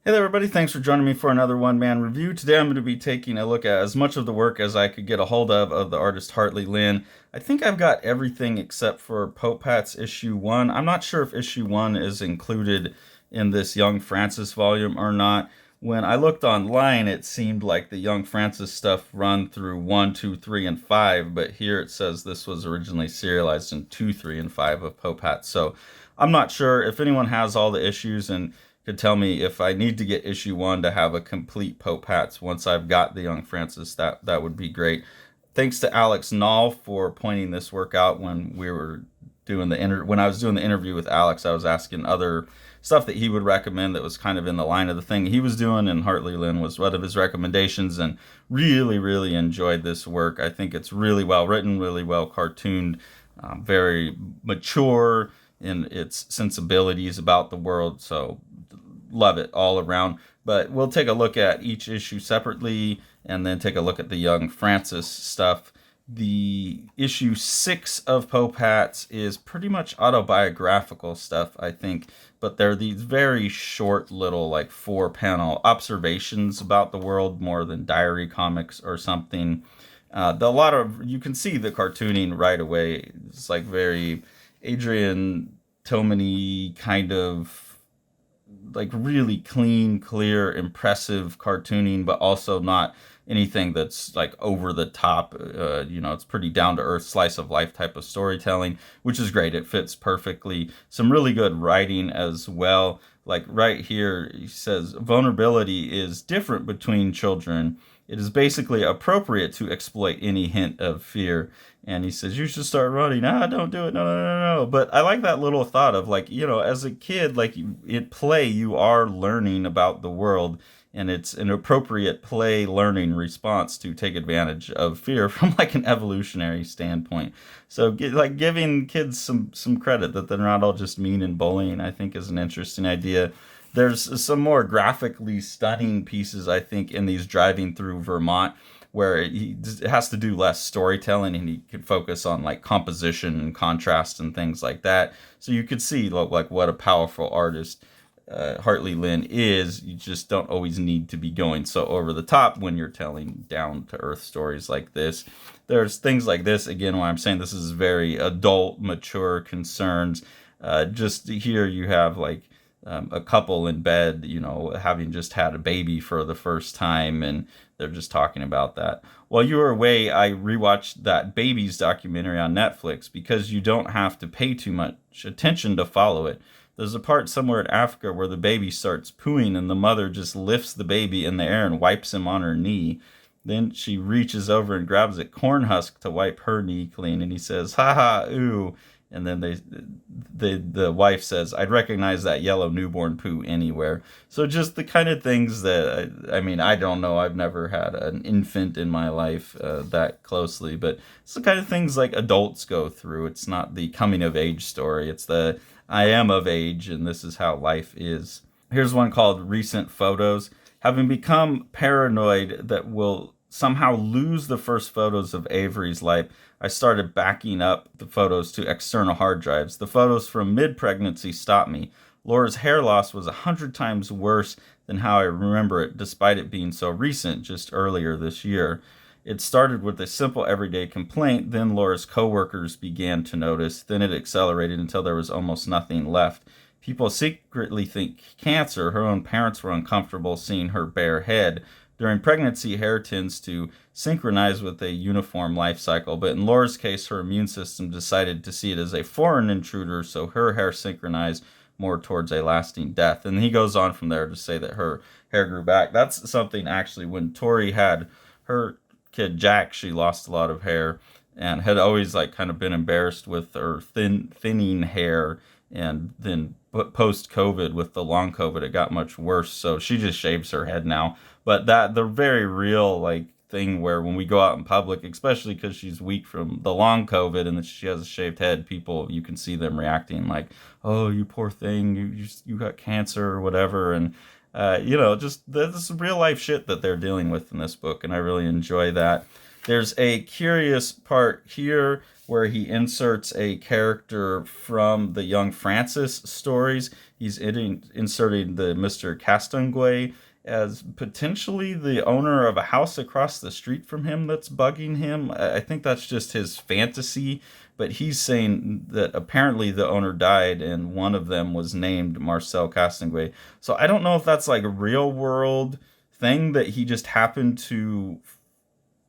Hey there, everybody. Thanks for joining me for another one-man review. Today I'm going to be taking a look at as much of the work as I could get a hold of the artist Hartley Lin. I think I've got everything except for Pope Pat's issue 1. I'm not sure if issue 1 is included in this Young Francis volume or not. When I looked online, it seemed like the Young Francis stuff run through 1, 2, 3, and 5, but here it says this was originally serialized in 2, 3, and 5 of Pope Pat. So I'm not sure if anyone has all the issues and could tell me if I need to get issue 1 to have a complete Pope Hats once I've got the Young Francis. That would be great. Thanks to Alex Nall for pointing this work out when we were doing when I was doing the interview with Alex. I was asking other stuff that he would recommend that was kind of in the line of the thing he was doing, and Hartley Lin was one of his recommendations, and really enjoyed this work. I think it's really well written, really well cartooned, very mature in its sensibilities about the world. So love it all around. But we'll take a look at each issue separately and then take a look at the Young Francis stuff. The issue 6 of Pope Hats is pretty much autobiographical stuff, I think, but they're these very short little, like, 4-panel observations about the world more than diary comics or something. You can see the cartooning right away. It's like very Adrian Tomini kind of, like, really clean, clear, impressive cartooning, but also not anything that's like over the top. It's pretty down to earth, slice of life type of storytelling, which is great. It fits perfectly. Some really good writing as well. Like right here, he says vulnerability is different between children. It is basically appropriate to exploit any hint of fear. And he says, you should start running. Don't do it. No. But I like that little thought of, like, as a kid, like, in play, you are learning about the world. And it's an appropriate play learning response to take advantage of fear from, like, an evolutionary standpoint. So giving kids some credit that they're not all just mean and bullying, I think, is an interesting idea. There's some more graphically stunning pieces, I think, in these driving through Vermont, where he has to do less storytelling and he could focus on, like, composition and contrast and things like that. So you could see, like, what a powerful artist Hartley Lin is. You just don't always need to be going so over the top when you're telling down to earth stories like this. There's things like this, again, where I'm saying this is very adult, mature concerns. Just here you have, like, a couple in bed, having just had a baby for the first time, and they're just talking about that. While you were away, I rewatched that Babies documentary on Netflix because you don't have to pay too much attention to follow it. There's a part somewhere in Africa where the baby starts pooing and the mother just lifts the baby in the air and wipes him on her knee. Then she reaches over and grabs a corn husk to wipe her knee clean, and he says, "Ha ha, ooh." And then the wife says, "I'd recognize that yellow newborn poo anywhere." So just the kind of things that, I don't know. I've never had an infant in my life that closely, but it's the kind of things like adults go through. It's not the coming of age story. It's the I am of age and this is how life is. Here's one called Recent Photos. Having become paranoid that we'll somehow lose the first photos of Avery's life, I started backing up the photos to external hard drives. The photos from mid-pregnancy stopped me. Laura's hair loss was 100 times worse than how I remember it, despite it being so recent, just earlier this year. It started with a simple everyday complaint, then Laura's coworkers began to notice, then it accelerated until there was almost nothing left. People secretly think cancer. Her own parents were uncomfortable seeing her bare head. During pregnancy, hair tends to synchronize with a uniform life cycle, but in Laura's case, her immune system decided to see it as a foreign intruder, so her hair synchronized more towards a lasting death. And he goes on from there to say that her hair grew back. That's something, actually, when Tori had her kid Jack, she lost a lot of hair and had always, like, kind of been embarrassed with her thinning hair, and then post COVID with the long COVID it got much worse, so she just shaves her head now. But that the very real, like, thing where when we go out in public, especially because she's weak from the long COVID and she has a shaved head, people, you can see them reacting like, "Oh, you poor thing, you got cancer," or whatever. And just this real life shit that they're dealing with in this book, and I really enjoy that. There's a curious part here where he inserts a character from the Young Francis stories. He's inserting the Mr. Castonguay as potentially the owner of a house across the street from him that's bugging him. I think that's just his fantasy, but he's saying that apparently the owner died and one of them was named Marcel Castonguay. So I don't know if that's like a real world thing that he just happened to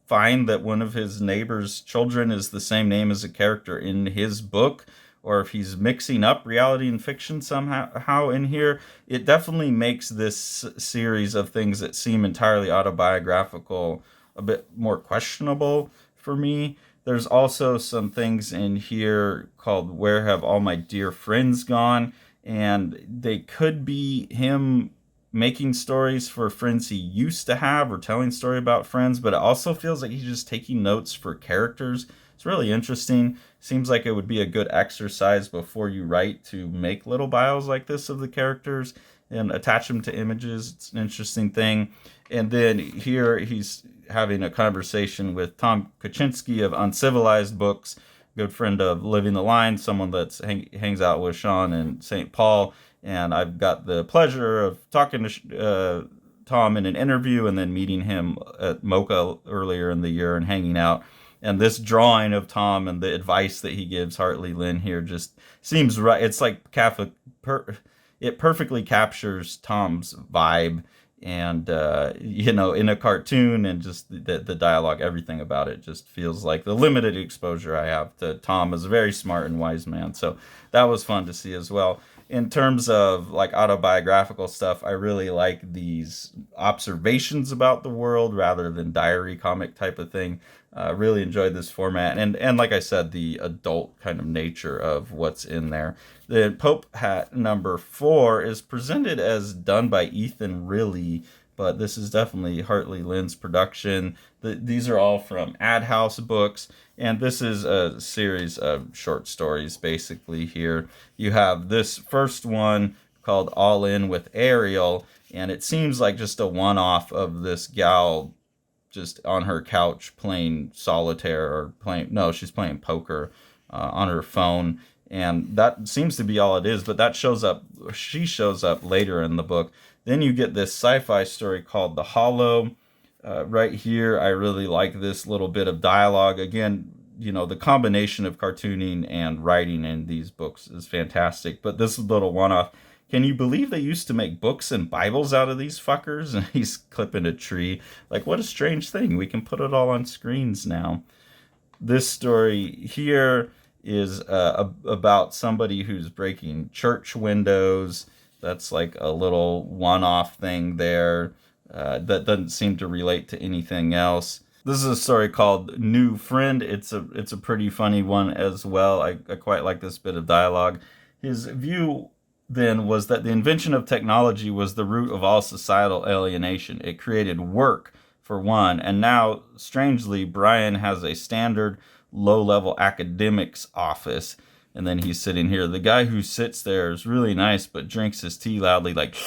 find that one of his neighbor's children is the same name as a character in his book, or if he's mixing up reality and fiction somehow in here. It definitely makes this series of things that seem entirely autobiographical a bit more questionable for me. There's also some things in here called Where Have All My Dear Friends Gone? And they could be him making stories for friends he used to have or telling story about friends, but it also feels like he's just taking notes for characters. It's really interesting. Seems like it would be a good exercise before you write to make little bios like this of the characters and attach them to images. It's an interesting thing. And then here he's having a conversation with Tom Kaczynski of Uncivilized Books, good friend of Living the Line, someone that's hangs out with Sean in St. Paul. And I've got the pleasure of talking to Tom in an interview and then meeting him at Mocha earlier in the year and hanging out. And this drawing of Tom and the advice that he gives Hartley Lin here just seems right. It's like Catholic. It perfectly captures Tom's vibe, and in a cartoon, and just the dialogue, everything about it just feels like the limited exposure I have to Tom as a very smart and wise man. So that was fun to see as well. In terms of like autobiographical stuff, I really like these observations about the world rather than diary comic type of thing. Really enjoyed this format, and like I said, the adult kind of nature of what's in there. The Pope Hat number 4 is presented as done by Ethan Riley, but this is definitely Hartley Lin's production. These are all from Ad House Books, and this is a series of short stories basically here. You have this first one called All In with Ariel, and it seems like just a one-off of this gal just on her couch playing solitaire she's playing poker on her phone, and that seems to be all it is, but she shows up later in the book. Then you get this sci-fi story called The Hollow. Right here, I really like this little bit of dialogue. Again, the combination of cartooning and writing in these books is fantastic, but this little one-off. Can you believe they used to make books and Bibles out of these fuckers? And he's clipping a tree. Like, what a strange thing. We can put it all on screens now. This story here is about somebody who's breaking church windows. That's like a little one-off thing there that doesn't seem to relate to anything else. This is a story called New Friend. It's a pretty funny one as well. I quite like this bit of dialogue. His view then was that the invention of technology was the root of all societal alienation. It created work, for one, and now, strangely, Brian has a standard low-level academics office, and then he's sitting here. The guy who sits there is really nice, but drinks his tea loudly, like,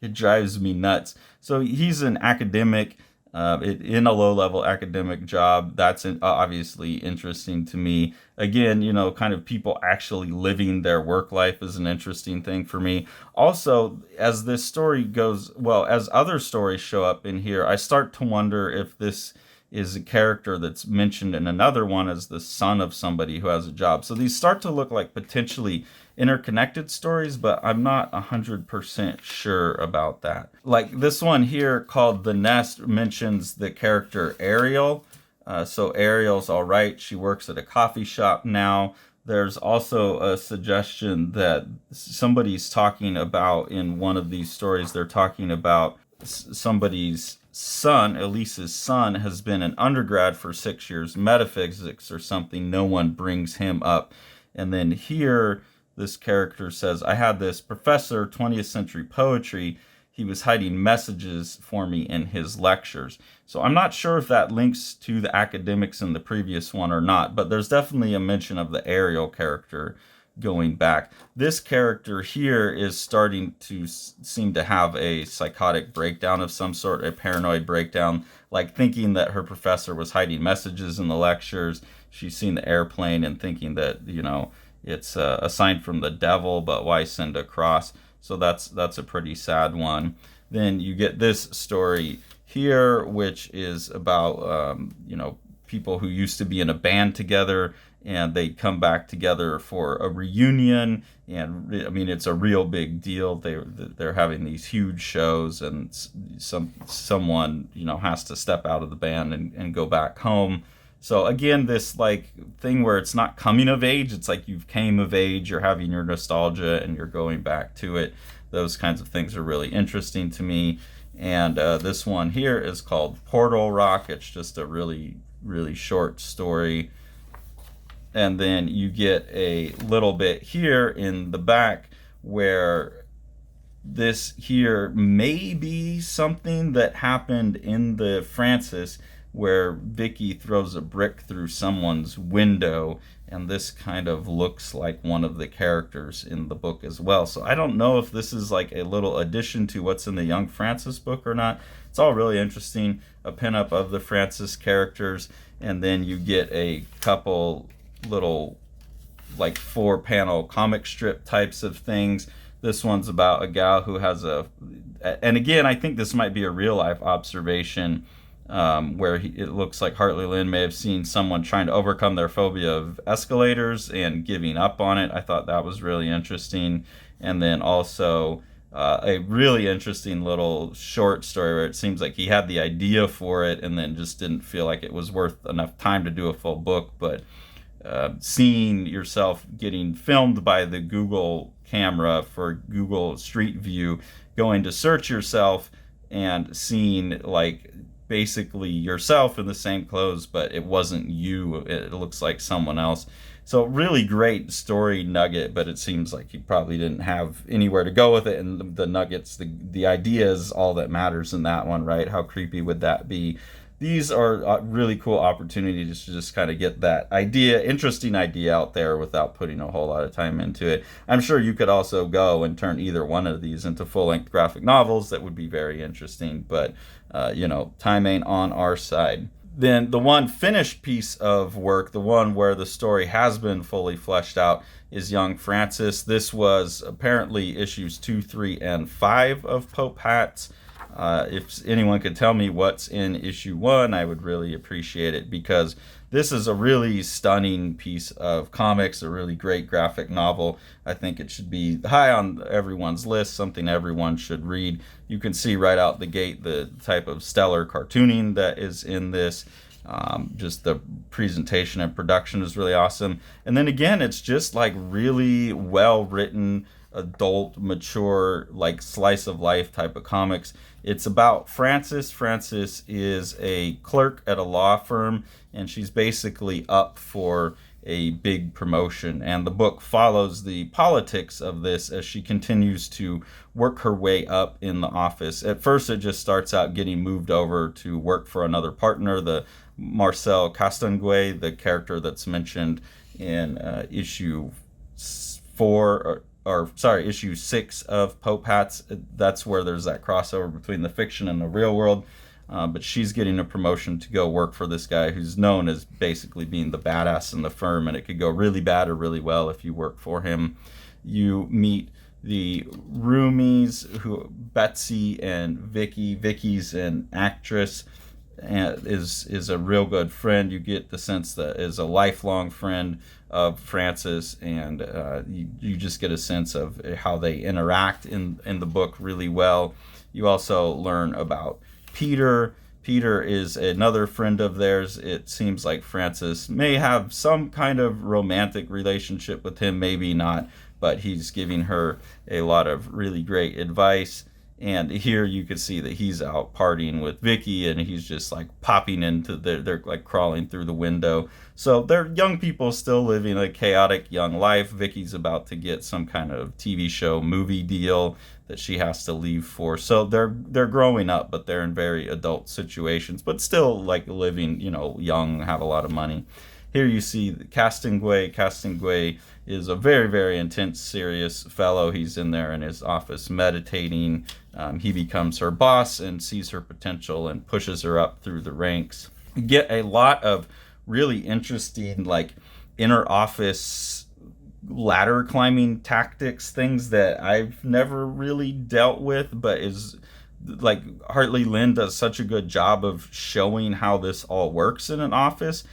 it drives me nuts. So he's an academic in a low-level academic job. That's obviously interesting to me. Again, kind of people actually living their work life is an interesting thing for me. Also, as this story goes, as other stories show up in here, I start to wonder if this is a character that's mentioned in another one as the son of somebody who has a job. So these start to look like potentially interconnected stories, but I'm not 100% sure about that. Like this one here called The Nest mentions the character Ariel. So Ariel's all right. She works at a coffee shop now. There's also a suggestion that somebody's talking about in one of these stories, they're talking about somebody's son, Elise's son, has been an undergrad for 6 years, metaphysics or something. No one brings him up. And then here, this character says, I had this professor, 20th century poetry. He was hiding messages for me in his lectures. So I'm not sure if that links to the academics in the previous one or not, but there's definitely a mention of the Ariel character going back. This character here is starting to seem to have a psychotic breakdown of some sort, a paranoid breakdown, like thinking that her professor was hiding messages in the lectures. She's seen the airplane and thinking that, it's a sign from the devil, but why send a cross? So that's a pretty sad one. Then you get this story here, which is about people who used to be in a band together, and they come back together for a reunion. And I mean, it's a real big deal. They're having these huge shows, and someone has to step out of the band and go back home. So again, this like thing where it's not coming of age, it's like you've came of age, you're having your nostalgia and you're going back to it. Those kinds of things are really interesting to me. And this one here is called Portal Rock. It's just a really, really short story. And then you get a little bit here in the back where this here may be something that happened in the Francis, where Vicky throws a brick through someone's window, and this kind of looks like one of the characters in the book as well. So I don't know if this is like a little addition to what's in the Young Francis book or not. It's all really interesting, a pinup of the Francis characters, and then you get a couple little like 4-panel comic strip types of things. This one's about a gal who has and again, I think this might be a real life observation, where it looks like Hartley Lin may have seen someone trying to overcome their phobia of escalators and giving up on it. I thought that was really interesting. And then also a really interesting little short story where it seems like he had the idea for it and then just didn't feel like it was worth enough time to do a full book. But seeing yourself getting filmed by the Google camera for Google Street View, going to search yourself and seeing like basically yourself in the same clothes, but it wasn't you. It looks like someone else. So really great story nugget, but it seems like you probably didn't have anywhere to go with it. And the nuggets, the idea is all that matters in that one, right? How creepy would that be? These are really cool opportunities to just kind of get that interesting idea out there without putting a whole lot of time into it. I'm sure you could also go and turn either one of these into full-length graphic novels. That would be very interesting, but time ain't on our side. Then the one finished piece of work, the one where the story has been fully fleshed out, is Young Francis. This was apparently issues 2, 3, and 5 of Pope Hats. If anyone could tell me what's in issue 1, I would really appreciate it, because this is a really stunning piece of comics, a really great graphic novel. I think it should be high on everyone's list, something everyone should read. You can see right out the gate the type of stellar cartooning that is in this. Just the presentation and production is really awesome. And then again, it's just like really well written, adult, mature, like slice of life type of comics. It's about Frances. Frances is a clerk at a law firm, and she's basically up for a big promotion. And the book follows the politics of this as she continues to work her way up in the office. At first, it just starts out getting moved over to work for another partner, the Marcel Castanguay, the character that's mentioned in issue 4, issue 6 of Pope Hats. That's where there's that crossover between the fiction and the real world. But she's getting a promotion to go work for this guy who's known as basically being the badass in the firm, and it could go really bad or really well if you work for him. You meet the roomies, Betsy and Vicky. Vicky's an actress and is a real good friend. You get the sense that is a lifelong friend of Frances, and you just get a sense of how they interact in the book really well. You also learn about Peter. Peter is another friend of theirs. It seems like Frances may have some kind of romantic relationship with him, maybe not, but he's giving her a lot of really great advice. And here you can see that he's out partying with Vicky, and he's just like popping into they're like crawling through the window. So they're young people still living a chaotic young life. Vicky's about to get some kind of TV show movie deal that she has to leave for. So they're growing up, but they're in very adult situations, but still like living, young, have a lot of money. Here you see Castonguay. Castonguay is a very, very intense, serious fellow. He's in there in his office meditating. He becomes her boss and sees her potential and pushes her up through the ranks. You get a lot of really interesting, like, inner office ladder climbing tactics, things that I've never really dealt with, but is like Hartley Lin does such a good job of showing how this all works in an office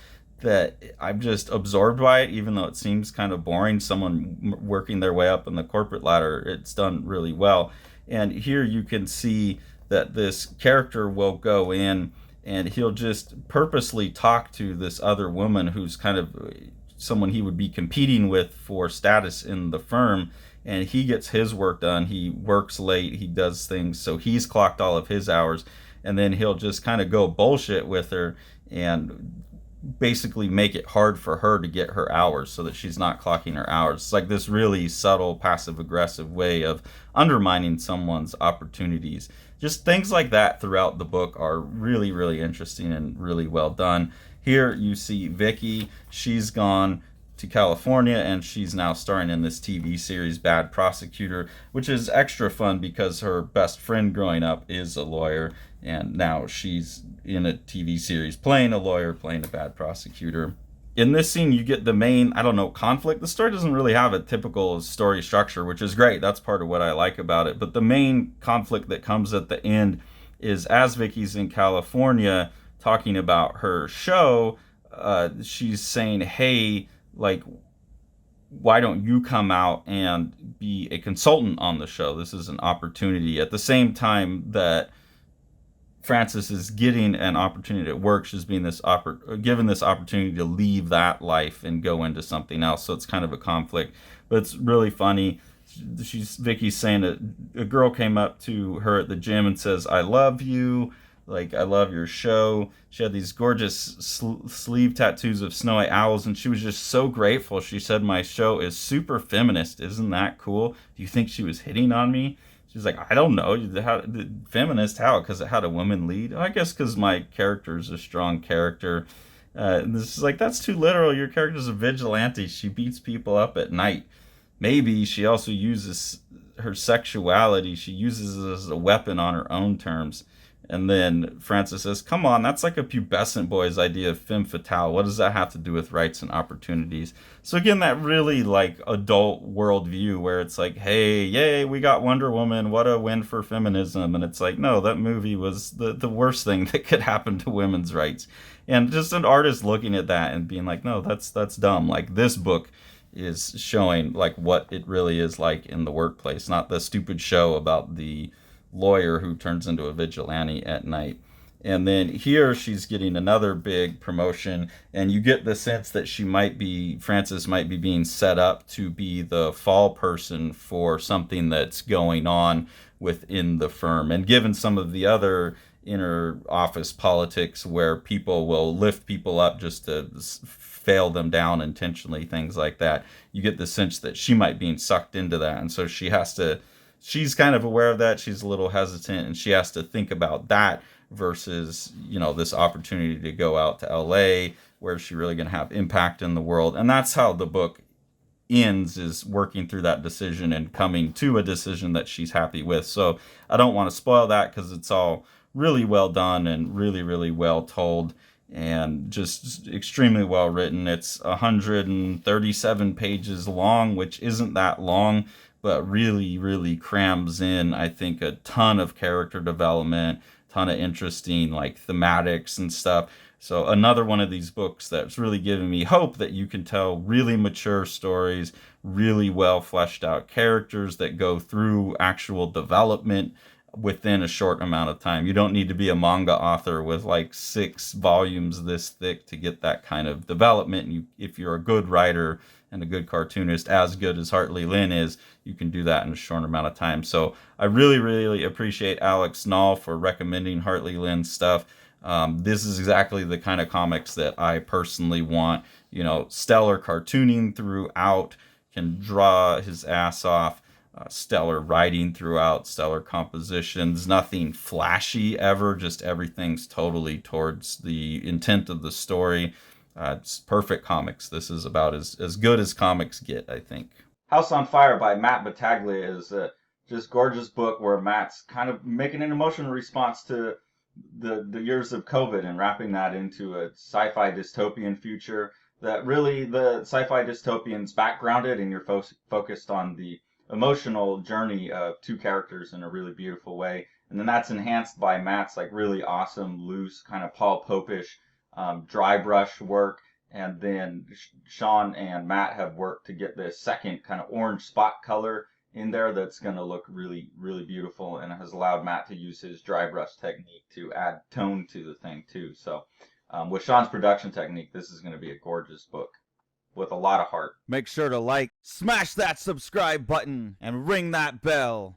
that I'm just absorbed by it, even though it seems kind of boring. Someone working their way up in the corporate ladder, it's done really well. And here you can see that this character will go in and he'll just purposely talk to this other woman who's kind of someone he would be competing with for status in the firm, and he gets his work done. He works late, he does things, so he's clocked all of his hours, and then he'll just kind of go bullshit with her and basically make it hard for her to get her hours so that she's not clocking her hours. It's like this really subtle passive aggressive way of undermining someone's opportunities. Just things like that throughout the book are really, really interesting and really well done. Here you see Vicky. She's gone to California and she's now starring in this TV series Bad Prosecutor, which is extra fun because her best friend growing up is a lawyer, and now she's in a TV series playing a lawyer, playing a bad prosecutor. In this scene, you get the main, conflict. The story doesn't really have a typical story structure, which is great. That's part of what I like about it. But the main conflict that comes at the end is as Vicky's in California talking about her show, she's saying, hey, like, why don't you come out and be a consultant on the show? This is an opportunity. At the same time that Frances is getting an opportunity at work, she's being given this opportunity to leave that life and go into something else. So it's kind of a conflict, but it's really funny. Vicky's saying that a girl came up to her at the gym and says, "I love you. Like, I love your show." She had these gorgeous sleeve tattoos of snowy owls, and she was just so grateful. She said, "My show is super feminist. Isn't that cool?" Do you think she was hitting on me? She's like, "I don't know. Feminist? How? Because it had a woman lead?" I guess because my character is a strong character. This is like, that's too literal. Your character's a vigilante. She beats people up at night. Maybe she also uses her sexuality. She uses it as a weapon on her own terms. And then Frances says, "Come on, that's like a pubescent boy's idea of femme fatale. What does that have to do with rights and opportunities?" So again, that really like adult worldview where it's like, hey, yay, we got Wonder Woman. What a win for feminism. And it's like, no, that movie was the worst thing that could happen to women's rights. And just an artist looking at that and being like, no, that's dumb. Like, this book is showing like what it really is like in the workplace, not the stupid show about the lawyer who turns into a vigilante at night. And then here she's getting another big promotion, and you get the sense that Frances might be being set up to be the fall person for something that's going on within the firm. And given some of the other inner office politics where people will lift people up just to fail them down intentionally, things like that, you get the sense that she might be being sucked into that. And so she's kind of aware of that. She's a little hesitant, and she has to think about that versus, this opportunity to go out to LA where is she really going to have impact in the world. And that's how the book ends, is working through that decision and coming to a decision that she's happy with. So I don't want to spoil that because it's all really well done and really, really well told and just extremely well written. It's 137 pages long, which isn't that long, but really, really crams in, I think, a ton of character development, ton of interesting like thematics and stuff. So another one of these books that's really giving me hope that you can tell really mature stories, really well fleshed out characters that go through actual development within a short amount of time. You don't need to be a manga author with like 6 volumes this thick to get that kind of development. If you're a good writer and a good cartoonist, as good as Hartley Lin is, you can do that in a short amount of time. So I really, really appreciate Alex Nall for recommending Hartley Lin stuff. This is exactly the kind of comics that I personally want. Stellar cartooning throughout, can draw his ass off. Stellar writing throughout, stellar compositions, nothing flashy ever, just everything's totally towards the intent of the story. It's perfect comics. This is about as good as comics get, I think. House on Fire by Matt Battaglia is a just gorgeous book where Matt's kind of making an emotional response to the years of COVID and wrapping that into a sci-fi dystopian future that really the sci-fi dystopian's backgrounded and you're focused on the emotional journey of two characters in a really beautiful way. And then that's enhanced by Matt's like really awesome, loose, kind of Paul Popish dry brush work. And then Sean and Matt have worked to get this second kind of orange spot color in there that's going to look really, really beautiful and has allowed Matt to use his dry brush technique to add tone to the thing too. So with Sean's production technique, this is going to be a gorgeous book with a lot of heart. Make sure to like, smash that subscribe button, and ring that bell.